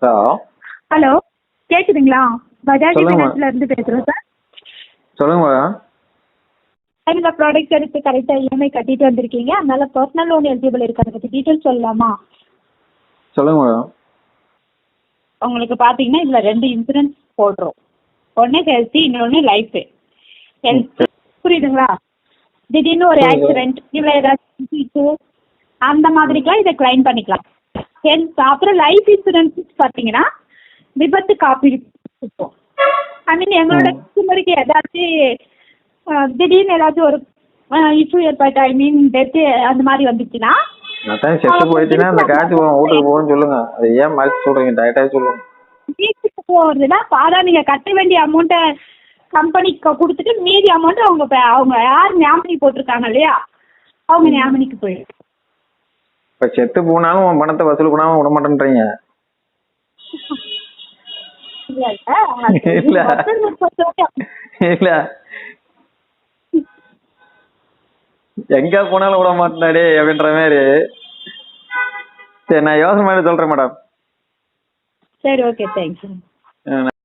Hello hello, கேக்குதுங்களா? பஜாஜ் சொல்லுங்க. ஃபைனான்ஸ்ல இருந்து பேசுறோம் சார். சொல்லுங்க மேடம். இந்த ப்ராடக்ட் எடுத்து கரெக்டா இஎம்ஐ கட்டிட்டு வந்திருக்கீங்க, அதனால பர்சனல் லோன் எலிஜிபிள் இருக்கு. அதை பத்தி டீட்டெயில் சொல்லலாமா? சொல்லுங்க மேடம். உங்களுக்கு பாத்தீங்கன்னா இதுல 2 இன்சூரன்ஸ் போடுறோம். ஒன்னு ஹெல்த், இன்னொன்னு லைஃப். ஹெல்த் புரியுதுங்களா? திடீர்னு ஒரு புரியுது. ஆக்சிடென்ட் இல்ல ஏதாச்சும் அந்த மாதிரிக்கெல்லாம் இதை கிளைம் பண்ணிக்கலாம். ஹெல்த் அப்புறம் லைஃப் இன்சூரன்ஸ் பாத்தீங்கன்னா விபத்து காப்பீடு இருக்கும். ஐ மீன் எங்களோட கஸ்டமருக்கு ஏதாச்சும் திடீர்னு ஏதாச்சும் ஒரு இஷ்யூ ஏற்பட்ட, ஐ மீன் டெத் அந்த மாதிரி வந்துச்சுன்னா அதான் செத்து போயிடுச்சுன்னா அந்த காசு வீட்டுக்கு போகணும்னு சொல்லுங்க. அது ஏன் மறைச்சு சொல்றீங்க? டைரக்டா சொல்லுங்க. வீட்டுக்கு போறதுன்னா அதான் நீங்க கட்ட வேண்டிய அமௌண்ட்டை கம்பெனிக்கு கொடுத்துட்டு மீதி அமௌண்ட் அவங்க யார் ஞாபகி போட்டிருக்காங்க இல்லையா, அவங்க ஞாபகிக்கு போயிடும். இப்ப செத்து போனாலும் உன் பணத்தை வசூல் பண்ணாம விட மாட்டேன்றீங்க. இல்ல. இல்ல எங்க போனாலும் விட மாட்டேனாடே அப்படின்ற மாதிரி. சரி, நான் யோசனை பண்ணி சொல்றேன் மேடம். சரி, ஓகே, தேங்க்யூ.